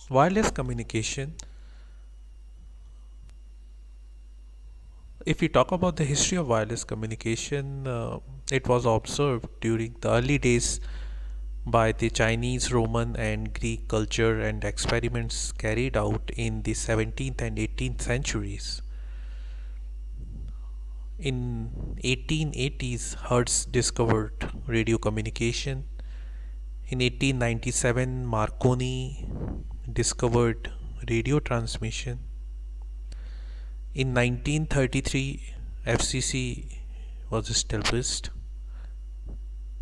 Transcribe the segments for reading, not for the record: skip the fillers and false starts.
Wireless communication. If we talk about the history of wireless communication, it was observed during the early days by the Chinese, Roman, and Greek culture and experiments carried out in the 17th and 18th centuries. In 1880s, Hertz discovered radio communication. In 1897, Marconi discovered radio transmission. In 1933, FCC was established,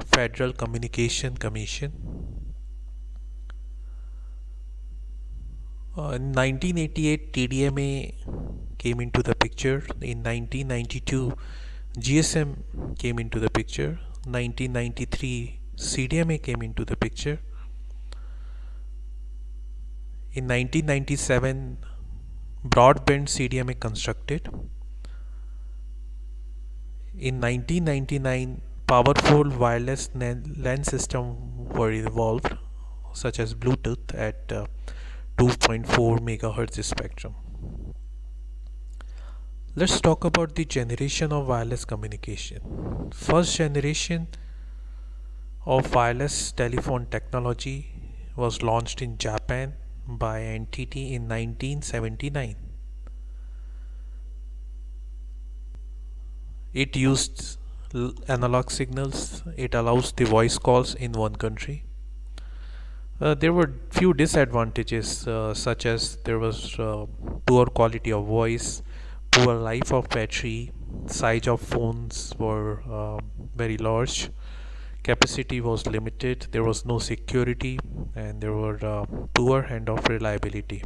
Federal Communication Commission. In 1988, TDMA came into the picture. In 1992, GSM came into the picture. 1993, CDMA came into the picture. In 1997, broadband CDMA constructed. In 1999, powerful wireless LAN systems were evolved, such as Bluetooth at 2.4 megahertz spectrum. Let's talk about the generation of wireless communication. First generation of wireless telephone technology was launched in Japan by NTT in 1979. It used analog signals. It allows the voice calls in one country. There were few disadvantages, such as there was poor quality of voice, poor life of battery, size of phones were very large, capacity was limited, there was no security, and there were poor handoff reliability.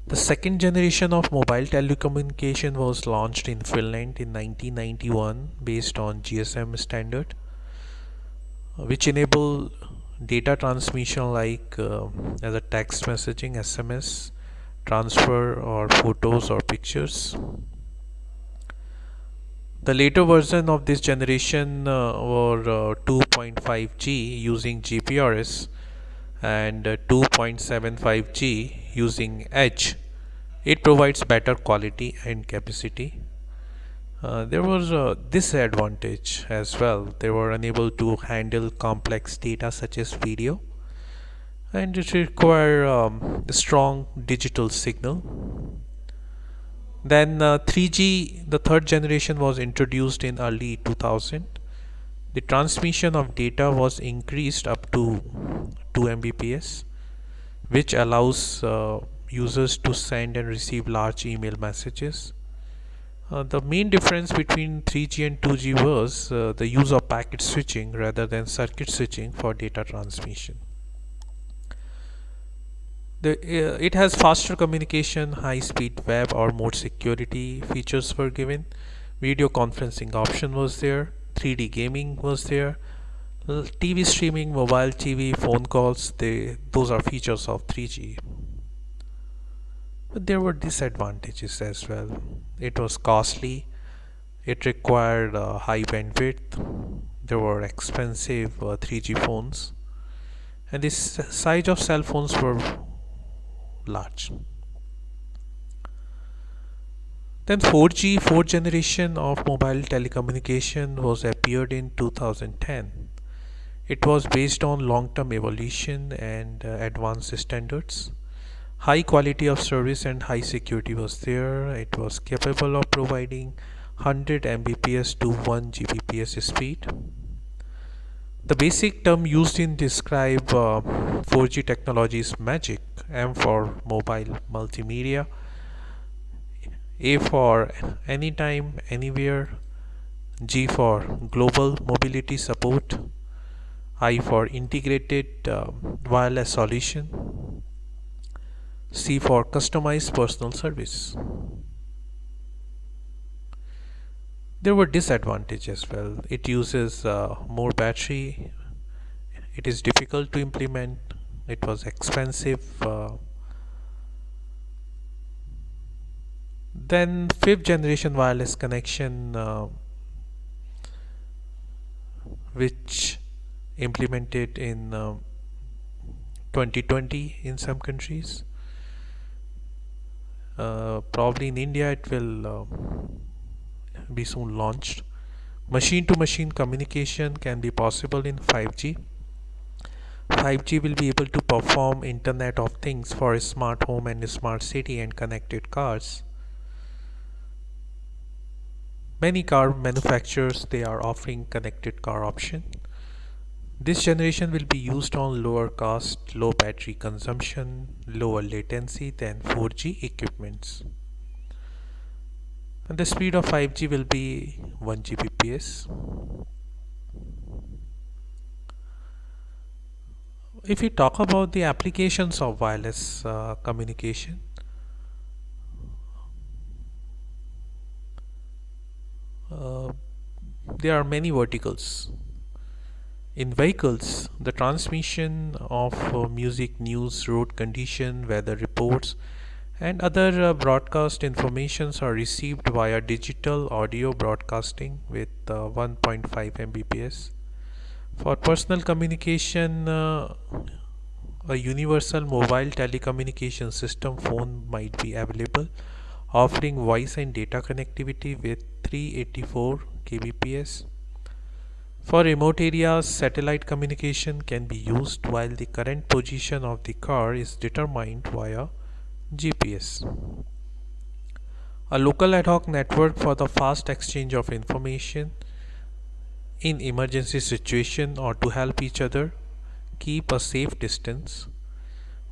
The second generation of mobile telecommunication was launched in Finland in 1991 based on GSM standard, which enable data transmission like as a text messaging, SMS, transfer or photos or pictures. The later version of this generation were 2.5G using GPRS and 2.75G using Edge. It provides better quality and capacity. There was a disadvantage as well. They were unable to handle complex data such as video, and it require a strong digital signal. Then 3G, the third generation, was introduced in early 2000. The transmission of data was increased up to 2 Mbps, which allows users to send and receive large email messages. The main difference between 3G and 2G was the use of packet switching rather than circuit switching for data transmission. It has faster communication, high speed web or more security features were given. Video conferencing option was there. 3D gaming was there. TV streaming, mobile TV, phone calls, those are features of 3G. But there were disadvantages as well. It was costly. It required high bandwidth. There were expensive 3G phones, and the size of cell phones were large. Then 4G, fourth generation of mobile telecommunication, was appeared in 2010. It was based on long-term evolution and advanced standards. High quality of service and high security was there. It was capable of providing 100 Mbps to 1 Gbps speed. The basic term used in describe 4G technology is magic. M for mobile multimedia, A for anytime, anywhere, G for global mobility support, I for integrated wireless solution, C for customized personal service. There were disadvantages as well. It uses more battery. It is difficult to implement. It was expensive. Then fifth generation wireless connection, which implemented in 2020 in some countries. Probably in India it will be soon launched. Machine to machine communication can be possible in 5G. 5G will be able to perform Internet of Things for a smart home and a smart city and connected cars. Many car manufacturers they are offering connected car option. This generation will be used on lower cost, low battery consumption, lower latency than 4G equipments. And the speed of 5G will be 1 Gbps. If we talk about the applications of wireless communication, uh, there are many verticals. In vehicles, the transmission of music, news, road condition, weather reports, and other broadcast informations are received via digital audio broadcasting with 1.5 Mbps. For personal communication, a universal mobile telecommunication system phone might be available, offering voice and data connectivity with 384 kbps. For remote areas, satellite communication can be used while the current position of the car is determined via GPS. A local ad hoc network for the fast exchange of information in emergency situation or to help each other keep a safe distance.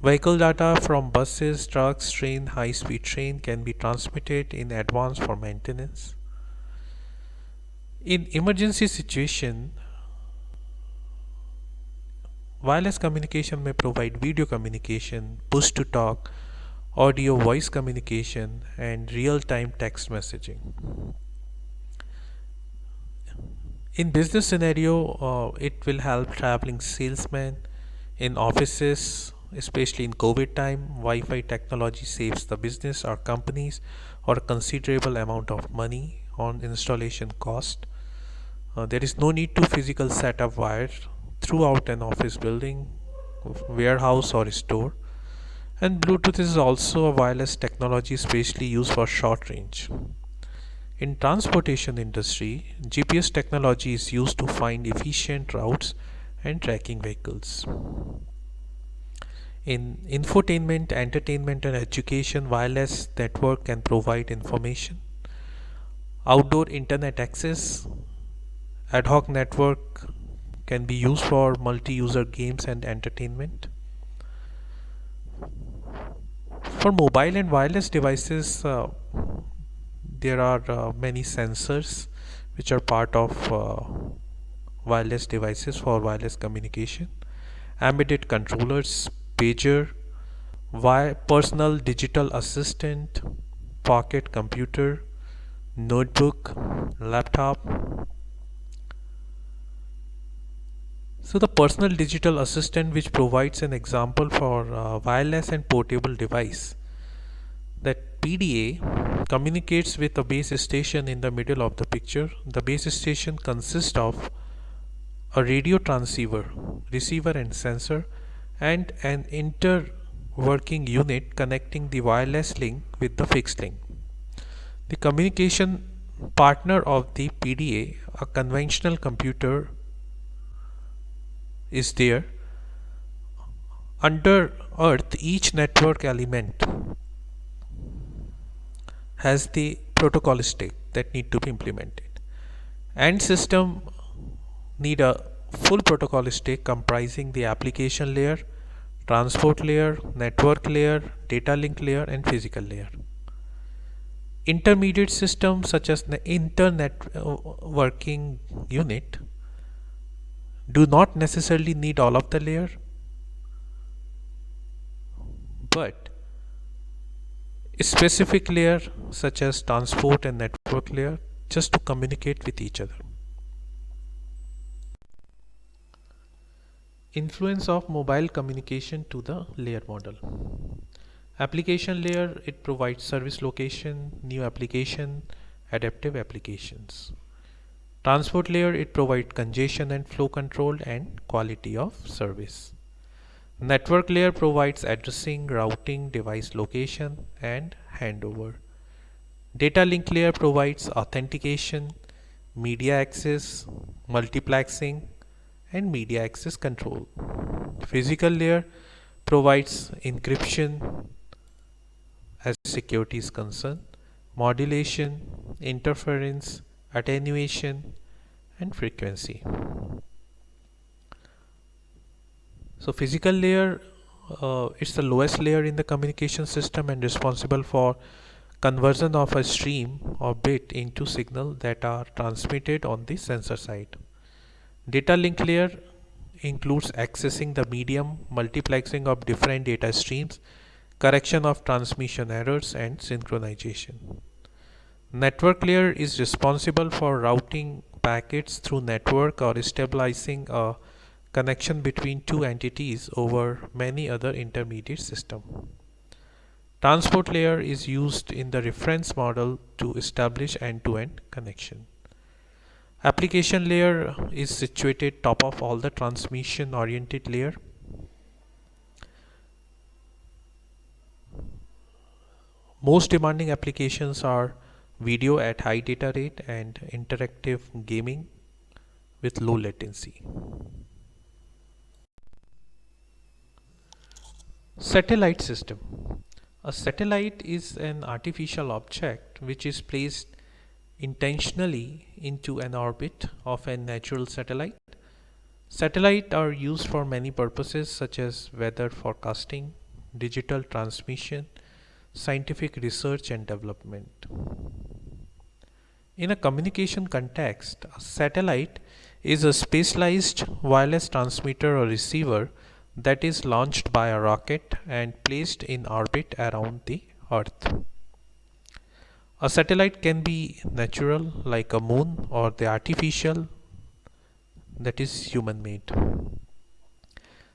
Vehicle data from buses, trucks, train, high-speed train can be transmitted in advance for maintenance. In emergency situation, wireless communication may provide video communication, push to talk, audio voice communication, and real-time text messaging. In business scenario, it will help traveling salesmen in offices, especially in COVID time. Wi-Fi technology saves the business or companies or a considerable amount of money on installation cost. There is no need to physical set up wire throughout an office building, warehouse or store. And Bluetooth is also a wireless technology especially used for short range. In transportation industry, GPS technology is used to find efficient routes and tracking vehicles. In infotainment, entertainment and education, wireless network can provide information. Outdoor internet access, ad hoc network can be used for multi-user games and entertainment. For mobile and wireless devices, there are many sensors which are part of wireless devices for wireless communication. Embedded controllers, pager, personal digital assistant, pocket computer, notebook, laptop. So the personal digital assistant which provides an example for wireless and portable device, that PDA communicates with a base station in the middle of the picture. The base station consists of a radio transceiver, receiver and sensor, and an interworking unit connecting the wireless link with the fixed link. The communication partner of the PDA, a conventional computer, is there. Under earth, each network element has the protocol stack that need to be implemented. And system need a full protocol stack comprising the application layer, transport layer, network layer, data link layer, and physical layer. Intermediate systems such as the internet working unit do not necessarily need all of the layer, but a specific layer such as transport and network layer just to communicate with each other. Influence of mobile communication to the layer model. Application layer, it provides service location, new application, adaptive applications. Transport layer, it provides congestion and flow control and quality of service. Network layer provides addressing, routing, device location, and handover. Data link layer provides authentication, media access, multiplexing, and media access control. Physical layer provides encryption as security is concerned, modulation, interference, attenuation, and frequency. So physical layer is the lowest layer in the communication system and responsible for conversion of a stream or bit into signal that are transmitted on the sensor side. Data link layer includes accessing the medium, multiplexing of different data streams, correction of transmission errors, and synchronization. Network layer is responsible for routing packets through network or stabilizing a connection between two entities over many other intermediate systems. Transport layer is used in the reference model to establish end-to-end connection. Application layer is situated top of all the transmission oriented layer. Most demanding applications are video at high data rate and interactive gaming with low latency. Satellite system. A satellite is an artificial object which is placed intentionally into an orbit of a natural satellite. Satellites are used for many purposes such as weather forecasting, digital transmission, scientific research and development. In a communication context, a satellite is a specialized wireless transmitter or receiver that is launched by a rocket and placed in orbit around the Earth. A satellite can be natural like a moon or the artificial that is human made.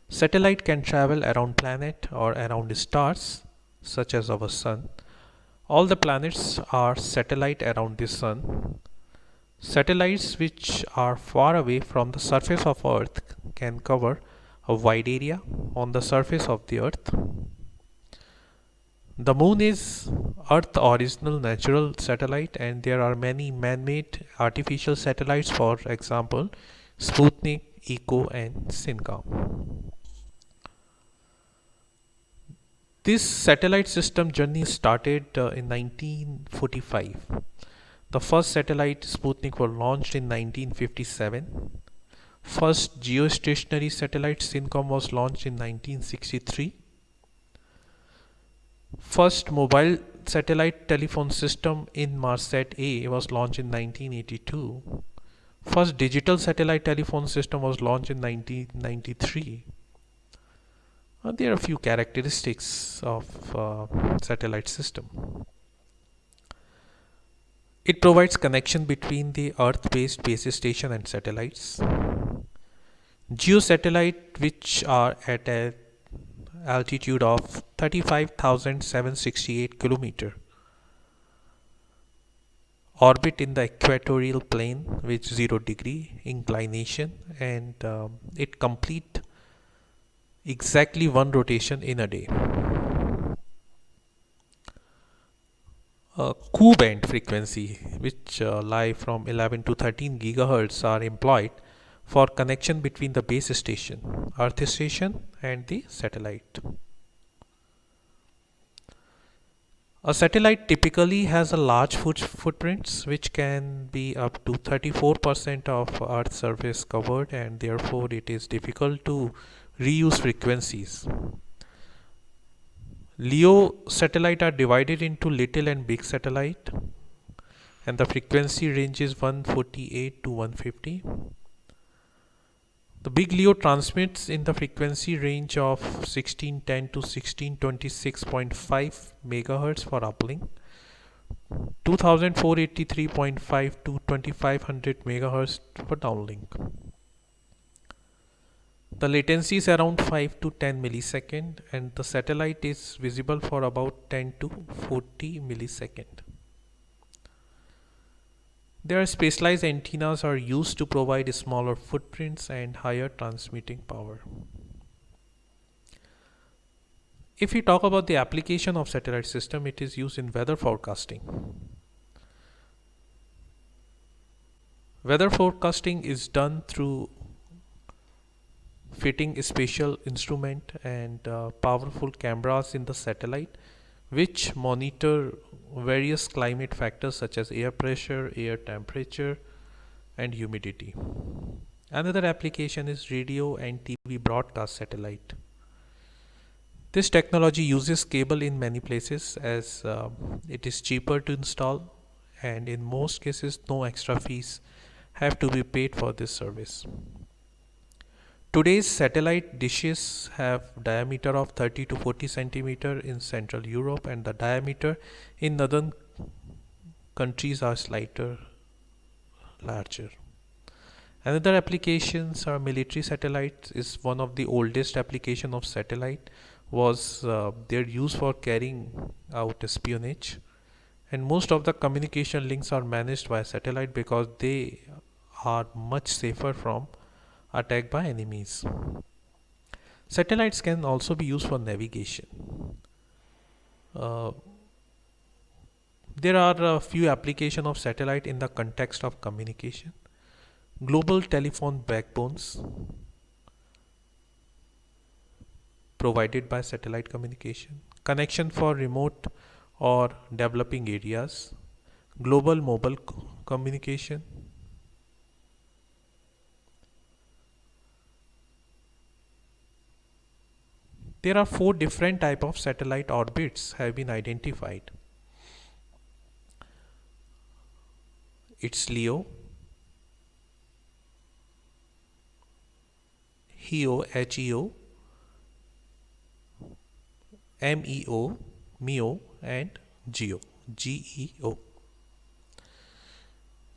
Satellite can travel around planet or around stars such as our sun. All the planets are satellite around the sun. Satellites which are far away from the surface of Earth can cover a wide area on the surface of the Earth. The moon is Earth's original natural satellite and there are many man-made artificial satellites, for example Sputnik, Echo and Synca. This satellite system journey started in 1945. The first satellite Sputnik was launched in 1957. First geostationary satellite Syncom was launched in 1963. First mobile satellite telephone system Inmarsat A was launched in 1982. First digital satellite telephone system was launched in 1993. There are a few characteristics of satellite system. It provides connection between the Earth-based base station and satellites. Geosatellite, which are at an altitude of 35,768 km, orbit in the equatorial plane with 0° inclination, and it complete exactly one rotation in a day. Q-band frequency, which lie from 11 to 13 GHz, are employed for connection between the base station, Earth station, and the satellite. A satellite typically has a large footprints, which can be up to 34% of Earth's surface covered, and therefore it is difficult to reuse frequencies. LEO satellite are divided into little and big satellite, and the frequency range is 148 to 150. The big LEO transmits in the frequency range of 1610 to 1626.5 MHz for uplink, 2483.5 to 2500 MHz for downlink. The latency is around 5 to 10 millisecond and the satellite is visible for about 10 to 40 millisecond. Their specialized antennas are used to provide smaller footprints and higher transmitting power. If we talk about the application of satellite system, it is used in weather forecasting. Weather forecasting is done through fitting a special instrument and powerful cameras in the satellite which monitor various climate factors such as air pressure, air temperature, and humidity. Another application is radio and TV broadcast satellite. This technology uses cable in many places as it is cheaper to install, and in most cases no extra fees have to be paid for this service. Today's satellite dishes have diameter of 30 to 40 centimeter in Central Europe, and the diameter in northern countries are slightly larger. Another applications are military satellites is one of the oldest application of satellite was their use for carrying out espionage, and most of the communication links are managed by satellite because they are much safer from attack by enemies. Satellites can also be used for navigation. Uh, there are a few applications of satellite in the context of communication. Global telephone backbones provided by satellite communication, connection for remote or developing areas, global mobile communication. There are four different type of satellite orbits have been identified. It's LEO, HEO, MEO, and GEO.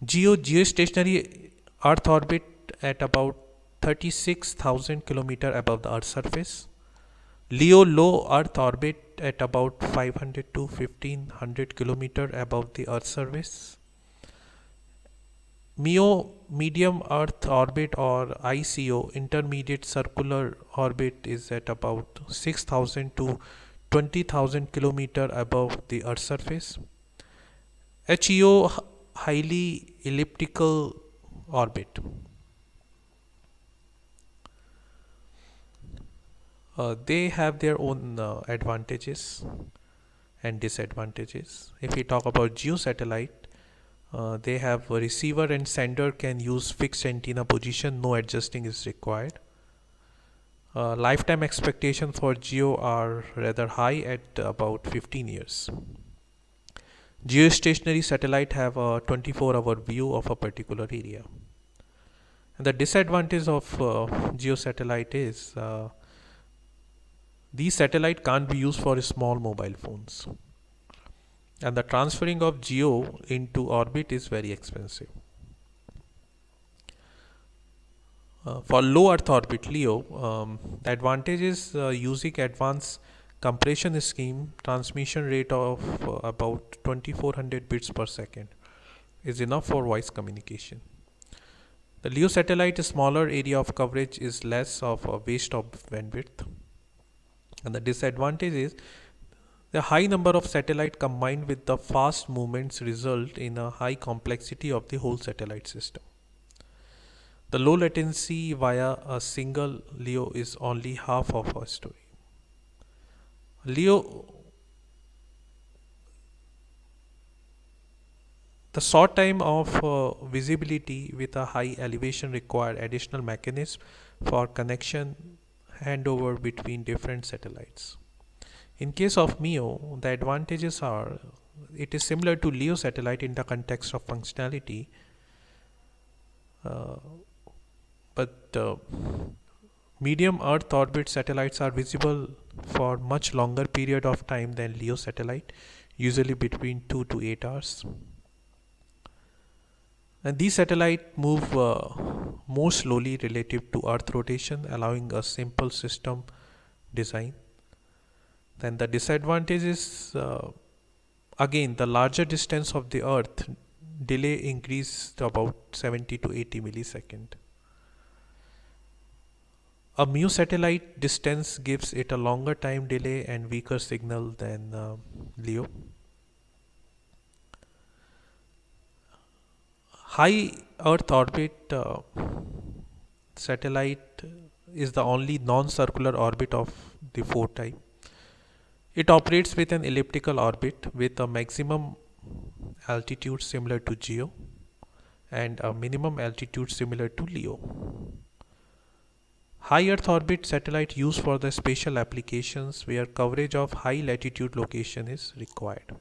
Geostationary Earth orbit at about 36,000 km above the Earth's surface. LEO low Earth orbit at about 500 to 1500 km above the Earth's surface. MEO medium Earth orbit or ICO intermediate circular orbit is at about 6,000 to 20,000 km above the Earth's surface. HEO highly elliptical orbit. They have their own advantages and disadvantages. If we talk about geosatellite, they have a receiver and sender can use fixed antenna position, no adjusting is required. Lifetime expectation for geo are rather high at about 15 years. Geostationary satellite have a 24-hour view of a particular area. And the disadvantage of geosatellite is these satellite can't be used for small mobile phones, and the transferring of geo into orbit is very expensive. For low Earth orbit LEO, the advantage is using advanced compression scheme. Transmission rate of about 2400 bits per second is enough for voice communication. The LEO satellite smaller area of coverage is less of a waste of bandwidth. And the disadvantage is the high number of satellite combined with the fast movements result in a high complexity of the whole satellite system. The low latency via a single LEO is only half of our story. LEO, the short time of visibility with a high elevation require additional mechanism for connection handover between different satellites. In case of MEO, the advantages are it is similar to LEO satellite in the context of functionality, but medium Earth orbit satellites are visible for much longer period of time than LEO satellite, usually between 2 to 8 hours. And these satellites move more slowly relative to Earth rotation, allowing a simple system design. Then the disadvantage is again the larger distance of the Earth, delay increased to about 70 to 80 millisecond. A mu satellite distance gives it a longer time delay and weaker signal than LEO. High Earth orbit satellite is the only non-circular orbit of the four type. It operates with an elliptical orbit with a maximum altitude similar to GEO and a minimum altitude similar to LEO. High Earth orbit satellite used for the spatial applications where coverage of high latitude location is required.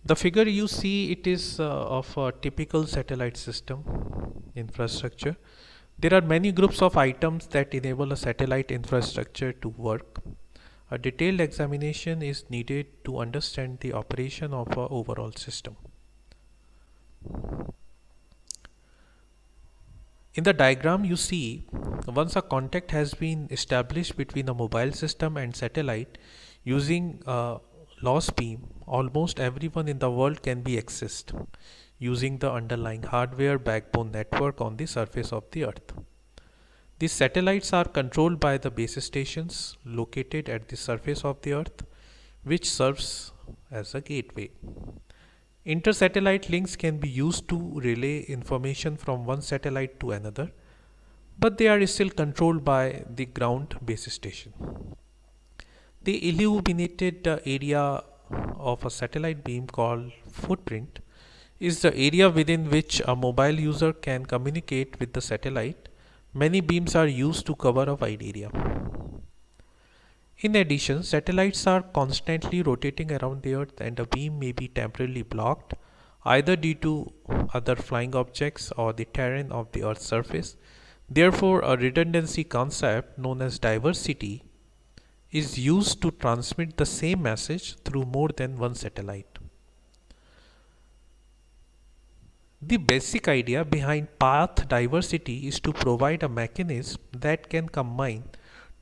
The figure you see, it is of a typical satellite system infrastructure. There are many groups of items that enable a satellite infrastructure to work. A detailed examination is needed to understand the operation of an overall system. In the diagram you see, once a contact has been established between a mobile system and satellite using a loss beam, almost everyone in the world can be accessed using the underlying hardware backbone network on the surface of the earth. These satellites are controlled by the base stations located at the surface of the earth, which serves as a gateway. Inter-satellite links can be used to relay information from one satellite to another, but they are still controlled by the ground base station. The illuminated area of a satellite beam called footprint is the area within which a mobile user can communicate with the satellite. Many beams are used to cover a wide area. In addition, satellites are constantly rotating around the Earth and a beam may be temporarily blocked either due to other flying objects or the terrain of the Earth's surface. Therefore, a redundancy concept known as diversity is used to transmit the same message through more than one satellite. The basic idea behind path diversity is to provide a mechanism that can combine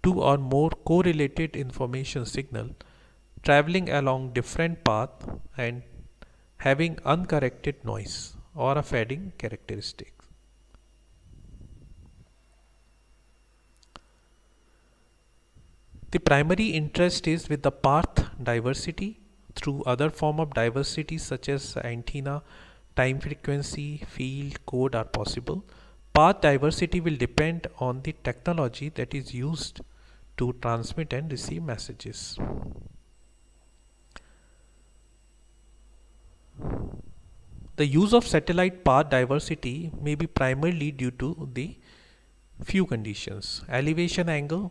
two or more correlated information signal traveling along different paths and having uncorrected noise or a fading characteristic. The primary interest is with the path diversity. Through other form of diversity such as antenna, time frequency, field, code are possible. Path diversity will depend on the technology that is used to transmit and receive messages. The use of satellite path diversity may be primarily due to the few conditions. Elevation angle.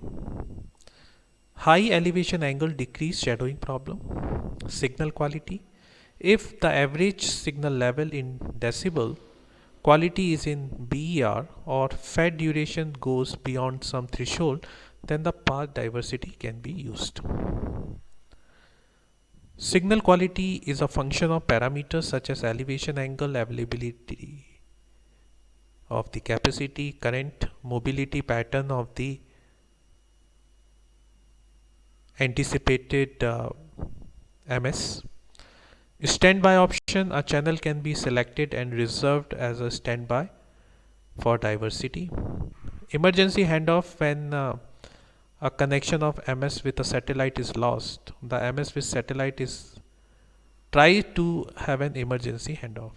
High elevation angle decrease shadowing problem. Signal quality. If the average signal level in decibel quality is in BER or fade duration goes beyond some threshold, then the path diversity can be used. Signal quality is a function of parameters such as elevation angle, availability of the capacity, current, mobility pattern of the anticipated MS. Standby option, a channel can be selected and reserved as a standby for diversity. Emergency handoff, when a connection of MS with a satellite is lost, the MS with satellite is try to have an emergency handoff.